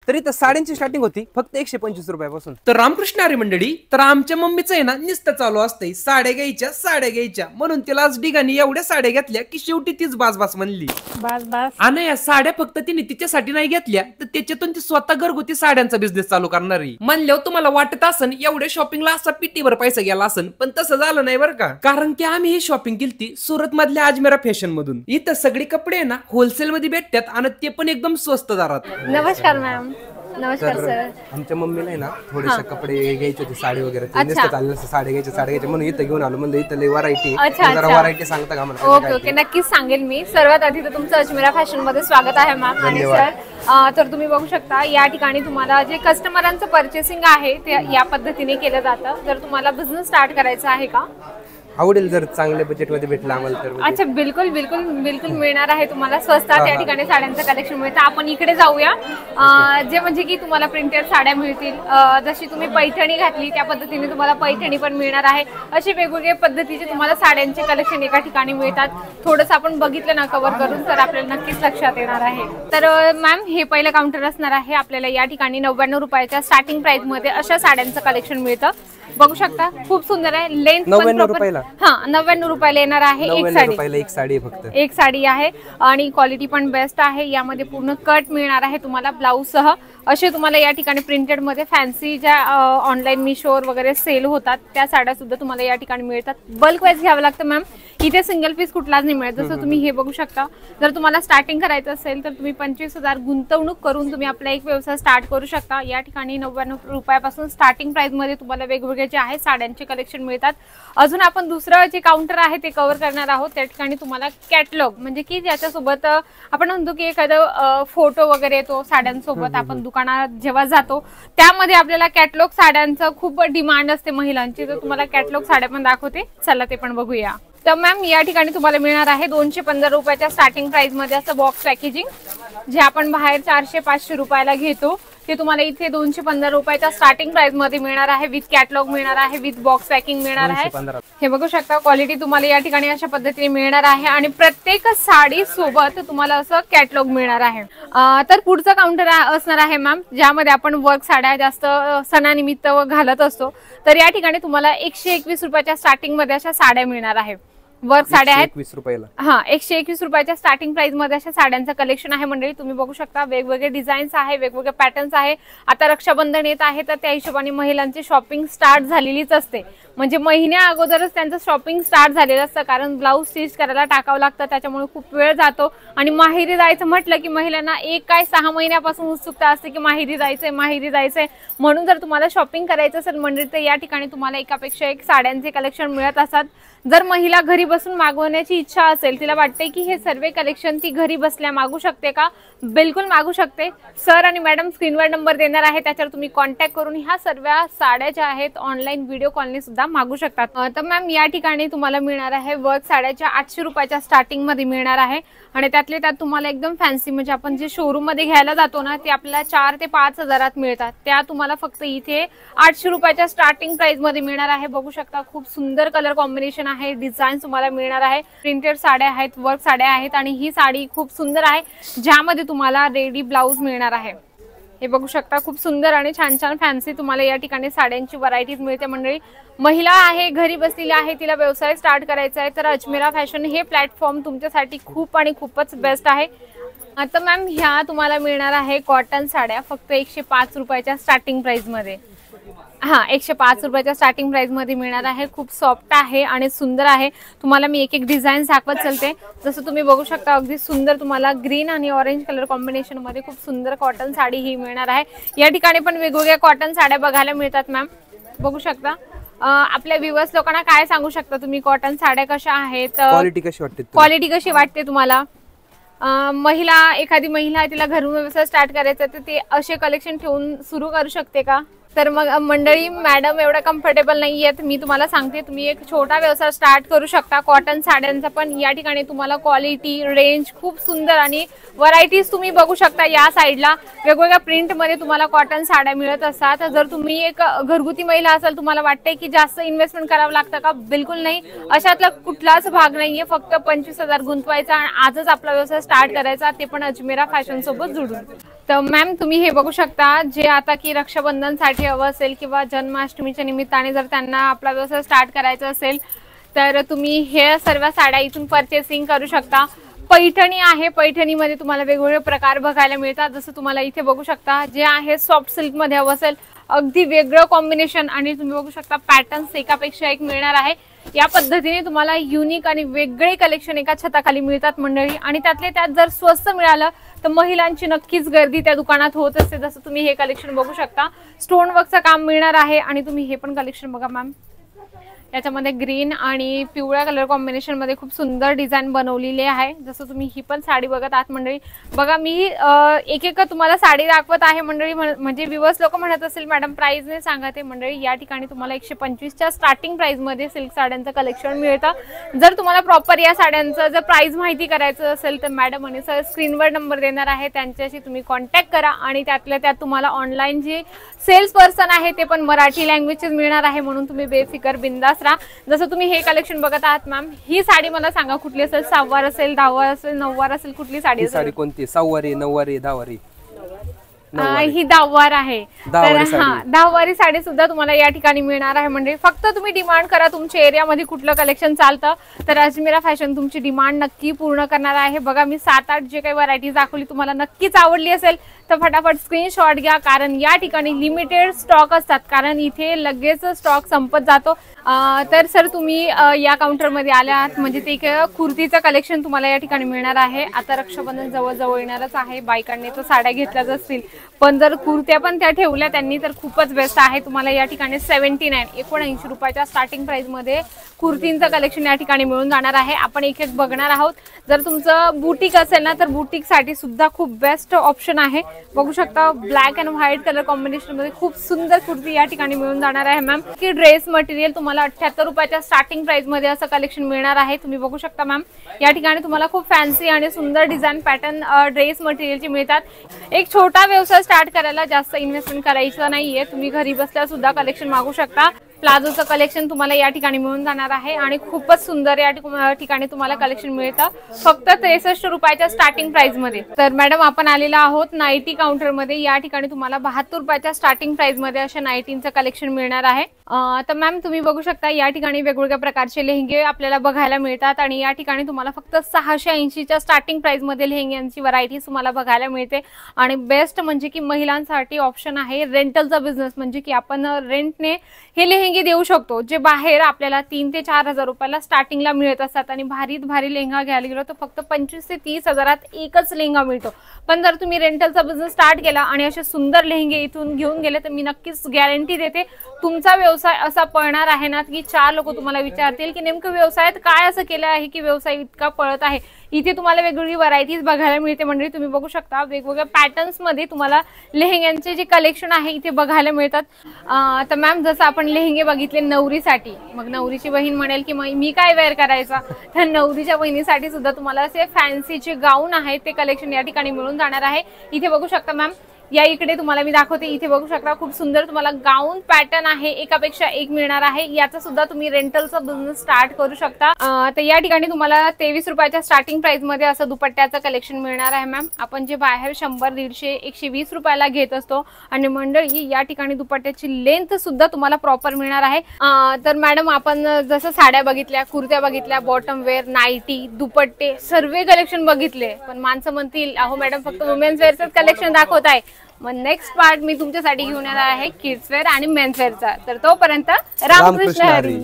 तर इथं साड्यांची स्टार्टिंग होती फक्त 125 रुपयापासून। तर रामकृष्ण हरी मंडळी, तर आमच्या मम्मीचं आहे ना नुसतं चालू असतंय साड्या घ्यायच्या म्हणून तिला आज डिगानी एवढ्या साड्या घेतल्या की शेवटी तीच बास म्हणली। आणि या साड्या फक्त तिने तिच्यासाठी नाही घेतल्या, तर त्याच्यातून ती स्वतः घरगुती साड्यांचा बिझनेस चालू करणारी। म्हणल्यावर तुम्हाला वाटत असन एवढ्या शॉपिंगला असा पिटीवर पैसा गेला असन, पण तसं झालं नाही बरं का। कारण की आम्ही ही शॉपिंग केली सुरत मधल्या अजमेरा फॅशन मधून। इथं सगळी कपडे ना होलसेल मध्ये भेटतात आणि ते पण एकदम स्वस्त दरात। नमस्कार मॅम। नमस्कार सर। आमच्या मम्मीला ना थोडेसे कपडे घ्यायचे होते, साडी वगैरे चाललं साड्या घ्यायचे म्हणून इथं घेऊन आलो। म्हणजे इथं लई व्हरायटी, जरा व्हरायटी सांगता का मला? ओके ओके, नक्कीच सांगेल मी। सर्वात आधी तर तुमचं अजमेरा फॅशन मध्ये स्वागत आहे मॅम। आणि सर तर तुम्ही बघू शकता या ठिकाणी तुम्हाला जे कस्टमरांचं पर्चेसिंग आहे ते या पद्धतीने केलं जातं। जर तुम्हाला बिझनेस स्टार्ट करायचा आहे का? आवडेल जर चांगल्या बजेट मध्ये भेटला आम्हाला तर। अच्छा, बिलकुल बिलकुल बिलकुल मिळणार आहे तुम्हाला स्वस्तात या ठिकाणी साड्यांचं कलेक्शन मिळतं। आपण इकडे जाऊया, जे म्हणजे की तुम्हाला प्रिंटेड साड्या मिळतील। जशी तुम्ही पैठणी घातली त्या पद्धतीने तुम्हाला पैठणी पण मिळणार आहे। अशी वेगवेगळ्या पद्धतीचे तुम्हाला साड्यांचे कलेक्शन एका ठिकाणी मिळतात। थोडंसं आपण बघितलं ना कव्हर करून तर आपल्याला नक्कीच लक्षात येणार आहे। तर मॅम हे पहिलं काउंटर असणार आहे। आपल्याला या ठिकाणी 99 रुपयाच्या स्टार्टिंग प्राइस मध्ये अशा साड्यांचं कलेक्शन मिळतं। बघू शकता खूप सुंदर आहे। लेंथ 99 रुपयाला? हा, 99 रुपयाला येणार आहे। एक साडी फक्त एक साडी आहे आणि क्वालिटी पण बेस्ट आहे। यामध्ये पूर्ण कट मिळणार आहे तुम्हाला ब्लाउज सह। असे तुम्हाला या ठिकाणी प्रिंटेड मध्ये फॅन्सी ज्या ऑनलाईन मिशोवर वगैरे सेल होतात त्या साड्या सुद्धा तुम्हाला या ठिकाणी मिळतात। बल्क वाईज घ्यावं लागतं मॅम, इथे सिंगल पीस कुठलाच नाही मिळत। जसं तुम्ही हे बघू शकता, जर तुम्हाला स्टार्टिंग करायचं असेल तर तुम्ही 25,000 गुंतवणूक करून तुम्ही आपला एक व्यवसाय स्टार्ट करू शकता। या ठिकाणी 99 रुपयापासून स्टार्टिंग प्राइस मध्ये तुम्हाला वेगवेगळे जे आहे साड्यांचे कलेक्शन मिळतात। अजून आपण दुसरं जे काउंटर आहे ते कव्हर करणार आहोत। त्या ठिकाणी तुम्हाला कॅटलॉग म्हणजे की ज्याच्यासोबत आपण म्हणतो की एखादा फोटो वगैरे येतो साड्यांसोबत, आपण दुकानात जेव्हा जातो त्यामध्ये आपल्याला कॅटलॉग साड्यांचं खूप डिमांड असते महिलांची। तर तुम्हाला कॅटलॉग साड्या पण दाखवते, चला ते पण बघूया। तर मॅम या ठिकाणी तुम्हाला मिळणार आहे 215 रुपयाच्या स्टार्टिंग प्राइस मध्ये असं बॉक्स पॅकेजिंग, जे आपण बाहेर 400-500 रुपयाला घेतो ते तुम्हाला इथे 215 रुपयाच्या स्टार्टिंग प्राइस मध्ये मिळणार आहे। विथ कॅटलॉग मिळणार आहे, विथ बॉक्स पॅकिंग मिळणार आहे। हे बघू शकता क्वालिटी तुम्हाला या ठिकाणी अशा पद्धतीने मिळणार आहे आणि प्रत्येक साडी सोबत तुम्हाला असं कॅटलॉग मिळणार आहे। तर पुढचं काउंटर असणार आहे मॅम, ज्यामध्ये आपण वर्क साड्या जास्त सणानिमित्त घालत असतो। तर या ठिकाणी तुम्हाला 121 रुपयाच्या स्टार्टिंग मध्ये अशा साड्या मिळणार आहे। वर्क साड्या आहेत 121 रुपयाला। हा, 121 रुपयाच्या स्टार्टिंग प्राइस मध्ये अशा साड्यांचं कलेक्शन आहे मंडळी। तुम्ही बघू शकता वेगवेगळे डिझाईन्स आहे, वेगवेगळे पॅटर्न्स आहे। आता रक्षाबंधन येत आहे तर त्या हिशोबाने महिलांची शॉपिंग स्टार्ट झालेलीच असते। म्हणजे महिन्या अगोदरच त्यांचं शॉपिंग स्टार्ट झालेलं असतं, कारण ब्लाऊज स्टिच करायला टाकावं लागतं, त्याच्यामुळे खूप वेळ जातो। आणि माहेरी जायचं म्हटलं की महिलांना एक काय 6 महिन्यापासून उत्सुकता असते की माहेरी जायचंय। म्हणून जर तुम्हाला शॉपिंग करायचं असेल मंडळी तर या ठिकाणी तुम्हाला एकापेक्षा एक साड्यांचे कलेक्शन मिळत असतात। जर महिला घरी बसून मागवण्याची इच्छा असेल, तिला वाटते की हे सर्व कलेक्शन ती घरी बसल्या मागू शकते का? बिलकुल मागू शकते। सर आणि मॅडम स्क्रीनवर नंबर देणार आहे, त्याच्यावर तुम्ही कॉन्टॅक्ट करून ह्या सर्व साड्या ज्या आहेत ऑनलाईन व्हिडिओ कॉलने सुद्धा मागू शकतात। तर मॅम या ठिकाणी तुम्हाला मिळणार आहे वर्क साड्याच्या 800 रुपयाच्या स्टार्टिंग मध्ये मिळणार आहे आणि त्यातले त्यात तुम्हाला एकदम फॅन्सी म्हणजे आपण जे शोरूम मध्ये घ्यायला जातो ना ते आपल्याला 4 ते 5 हजारात मिळतात, त्या तुम्हाला फक्त इथे 800 रुपयाच्या स्टार्टिंग प्राइस मध्ये मिळणार आहे। बघू शकता खूप सुंदर कलर कॉम्बिनेशन आहे, डिझाईन तुम्हाला मिळणार आहे। प्रिंटेड साड्या आहेत, वर्क साड्या आहेत आणि ही साडी खूप सुंदर आहे, ज्यामध्ये तुम्हाला रेडी ब्लाउज मिळणार आहे। हे बघू शकता खूप सुंदर आणि छान छान फॅन्सी तुम्हाला या ठिकाणी साड्यांची व्हरायटीज मिळते मंडळी। महिला आहे, घरी बसलेली आहे, तिला व्यवसाय स्टार्ट करायचा आहे तर अजमेरा फॅशन हे प्लॅटफॉर्म तुमच्यासाठी खूप आणि खूपच बेस्ट आहे। आता मॅम ह्या तुम्हाला मिळणार आहे कॉटन साड्या फक्त 105 रुपयाच्या स्टार्टिंग प्राइस मध्ये। हा, 105 रुपयाच्या स्टार्टिंग प्राइस मध्ये मिळणार आहे। खूप सॉफ्ट आहे आणि सुंदर आहे। तुम्हाला मी एक एक डिझाईन दाखवत चलते। जसं तुम्ही बघू शकता अगदी सुंदर तुम्हाला ग्रीन आणि ऑरेंज कलर कॉम्बिनेशन मध्ये खूप सुंदर कॉटन साडी ही मिळणार आहे। या ठिकाणी पण वेगवेगळ्या कॉटन साड्या बघायला मिळतात मॅम, बघू शकता। आपल्या व्ह्यूअर्स लोकांना काय सांगू शकता तुम्ही, कॉटन साड्या कशा आहेत, क्वालिटी कशी वाटते तुम्हाला? एखादी महिला तिला घरून व्यवसाय स्टार्ट करायचा तर ते असे कलेक्शन ठेवून सुरू करू शकते का? तर मग मंडळी मॅडम एवढा कम्फर्टेबल नाही आहेत, मी तुम्हाला सांगते तुम्ही एक छोटा व्यवसाय स्टार्ट करू शकता कॉटन साड्यांचा। पण या ठिकाणी तुम्हाला क्वालिटी रेंज खूप सुंदर आणि व्हरायटीज तुम्ही बघू शकता। या साईडला वेगवेगळ्या प्रिंट मध्ये तुम्हाला कॉटन साड्या मिळत असतात। जर तुम्ही एक घरगुती महिला असाल, तुम्हाला वाटते की जास्त इन्व्हेस्टमेंट करावं लागतं का? बिलकुल नाही, अशातला कुठलाच भाग नाहीये। फक्त 25,000 गुंतवायचा आणि आजच आपला व्यवसाय स्टार्ट करायचा, ते पण अजमेरा फॅशन सोबत जुडून। तर मॅम तुम्ही हे बघू शकता, जे आता की रक्षाबंधनसाठी हवं असेल किंवा जन्माष्टमीच्या निमित्ताने जर त्यांना आपला व्यवसाय स्टार्ट करायचा असेल तर तुम्ही हे सर्व साड्या इथून परचेसिंग करू शकता. पैठणी आहे, पैठणीमध्ये तुम्हाला वेगवेगळे प्रकार बघायला मिळतात. जसं तुम्हाला इथे बघू शकता, जे आहे सॉफ्ट सिल्क मध्ये हवं असेल अगदी वेगळं कॉम्बिनेशन आणि तुम्ही बघू शकता पॅटर्न्स एकापेक्षा एक मिळणार आहे. या पद्धतीने तुम्हाला युनिक आणि वेगळे कलेक्शन एका छताखाली मिळतात मंडळी. आणि त्यातले त्यात जर स्वस्त मिळालं तर महिलांची नक्कीच गर्दी त्या दुकानात होत असते. जसं तुम्ही हे कलेक्शन बघू शकता, स्टोन वर्कचं काम मिळणार आहे. आणि तुम्ही हे पण कलेक्शन बघा मॅम, याच्यामध्ये ग्रीन आणि पिवळ्या कलर कॉम्बिनेशन मध्ये खूप सुंदर डिझाईन बनवलेली आहे. जसं तुम्ही ही पण साडी बघत आहात मंडळी. बघा मी एक एक तुम्हाला साडी दाखवत आहे मंडळी. म्हणजे व्ह्यूअर्स लोक म्हणत असेल मॅडम प्राइस ने सांगा. ते मंडळी या ठिकाणी तुम्हाला 125च्या स्टार्टिंग प्राइस मध्ये सिल्क साड्यांचं कलेक्शन मिळतं. जर तुम्हाला प्रॉपर या साड्यांचं जर प्राइस माहिती करायचं असेल तर मॅडम आणि सर स्क्रीनवर नंबर देणार आहे, त्यांच्याशी तुम्ही कॉन्टॅक्ट करा. आणि त्यातल्या त्यात तुम्हाला ऑनलाईन जे सेल्स पर्सन आहे ते पण मराठी लँग्वेजेस मिळणार आहे, म्हणून तुम्ही बेफिकर बिंदास राहा. जसं तुम्ही हे कलेक्शन बघत आहात मॅम, ही साडी मला सांगा कुठली असेल? 6 वार असेल, 10 वार असेल, 9 वार असेल, कुठली साडी असेल? साडी कोणती? 6 वारी, 9 वारी, 10 वारी? ही 10 वार आहे. तर हा 10 वारी साडी सुद्धा तुम्हाला या ठिकाणी मिळणार आहे. म्हणजे फक्त तुम्ही डिमांड करा तुमच्या एरियामध्ये कुठलं कलेक्शन चालतं, तर अजमेरा फॅशन तुमची डिमांड नक्की पूर्ण करणार आहे. बघा मी 7-8 जे काही व्हरायटीज दाखवली तुम्हाला नक्कीच आवडली असेल तर फटाफट स्क्रीनशॉट घ्या, कारण या ठिकाणी लिमिटेड स्टॉक असतात, कारण इथे लगेच स्टॉक संपत जातो. तर सर तुम्ही या काउंटरमध्ये आल्यात म्हणजे ते कुर्तीचं कलेक्शन तुम्हाला या ठिकाणी मिळणार आहे. आता रक्षाबंधन जवळ येणारच आहे, बायकांनी तर साड्या घेतल्याच असतील, पण जर कुर्त्या पण त्या ठेवल्या त्यांनी तर खूपच बेस्ट आहे. तुम्हाला या ठिकाणी 79 रुपयाच्या स्टार्टिंग प्राइस मध्ये कुर्तींचं कलेक्शन या ठिकाणी मिळून जाणार आहे. आपण एक एक बघणार आहोत. जर तुमचं बुटीक असेल ना तर बुटीक साठी सुद्धा खूप बेस्ट ऑप्शन आहे. बघू शकता black and white colour combination मध्ये खूप सुंदर कुर्ती या ठिकाणी मिळून जाणार आहे मॅम. की ड्रेस मटेरियल तुम्हाला 78 रुपयाच्या स्टार्टिंग प्राइस मध्ये असं कलेक्शन मिळणार आहे. तुम्ही बघू शकता मॅम, या ठिकाणी तुम्हाला खूप फॅन्सी आणि सुंदर डिझाईन पॅटर्न ड्रेस मटेरियलचे मिळतात. एक छोटा व्यवसाय स्टार्ट करायला जास्त इन्व्हेस्टमेंट करायचं नाहीये, तुम्ही घरी बसल्या सुद्धा कलेक्शन मागू शकता. प्लाझोचं कलेक्शन तुम्हाला या ठिकाणी मिळून जाणार आहे आणि खूपच सुंदर या ठिकाणी तुम्हाला कलेक्शन मिळतं फक्त 63 रुपयाच्या स्टार्टिंग प्राइस मध्ये. तर मॅडम आपण आलेला आहोत नाईटी काउंटर मध्ये. या ठिकाणी तुम्हाला 72 रुपयाच्या स्टार्टिंग प्राइस मध्ये अशा नाईटींचं कलेक्शन मिळणार आहे. तर मॅम तुम्ही बघू शकता या ठिकाणी वेगवेगळ्या प्रकारचे लेहंगे आपल्याला बघायला मिळतात आणि या ठिकाणी तुम्हाला फक्त 680च्या स्टार्टिंग प्राइस मध्ये लेहंग्यांची व्हरायटी तुम्हाला बघायला मिळते. आणि बेस्ट म्हणजे की महिलांसाठी ऑप्शन आहे रेंटलचा बिझनेस, म्हणजे की आपण रेंटने हे लेहंगे देऊ शकतो, जे बाहेर आपल्याला 3 ते 4 हजार रुपयाला स्टार्टिंगला मिळत असतात. आणि भारीत भारी लेहंगा घ्यायला गेलो तर फक्त 25 ते 30 हजारात एकच लेहंगा मिळतो. पण जर तुम्ही रेंटलचा बिझनेस स्टार्ट केला आणि असे सुंदर लेहंगे इथून घेऊन गेले तर मी नक्कीच गॅरंटी देते तुमचा व्यवसाय असा पळणार आहे ना की 4 लोक तुम्हाला विचारतील की नेमकं व्यवसायात काय असं केलं आहे की व्यवसाय इतका पळत आहे. इथे तुम्हाला वेगवेगळी व्हरायटीज बघायला मिळते. म्हणजे तुम्ही बघू शकता वेगवेगळ्या पॅटर्न्स मध्ये तुम्हाला लेहंग्यांचे जे कलेक्शन आहे इथे बघायला मिळतात. तर मॅम जसं आपण लेहंगे बघितले नवरीसाठी, मग नवरीची बहीण म्हणेल की मी काय वेअर करायचा, तर नवरीच्या बहिणीसाठी सुद्धा तुम्हाला असे फॅन्सीचे गाऊन आहेत ते कलेक्शन या ठिकाणी मिळून जाणार आहे. इथे बघू शकता मॅम, या इकडे तुम्हाला मी दाखवते. इथे बघू शकता खूप सुंदर तुम्हाला गाऊन पॅटर्न आहे, एकापेक्षा एक मिळणार आहे. याचा सुद्धा तुम्ही रेंटलचा बिझनेस स्टार्ट करू शकता. तर या ठिकाणी तुम्हाला 23 रुपयाच्या स्टार्टिंग प्राइस मध्ये असं दुपट्ट्याचं कलेक्शन मिळणार आहे मॅम. आपण जे बाहेर 100, 150, 120 रुपयाला घेत असतो आणि मंडळी या ठिकाणी दुपट्ट्याची लेंथ सुद्धा तुम्हाला प्रॉपर मिळणार आहे. तर मॅडम आपण जसं साड्या बघितल्या, कुर्त्या बघितल्या, बॉटम वेअर, नाईटी, दुपट्टे सर्व कलेक्शन बघितले, पण माणसं म्हणतील अहो मॅडम फक्त वुमेन्स वेअरच कलेक्शन दाखवत आहे. मग नेक्स्ट पार्ट मी तुमच्यासाठी घेऊन येणार आहे किड्स वेअर आणि मेन्स वेअरचा. तर तोपर्यंत रामकृष्ण हरी.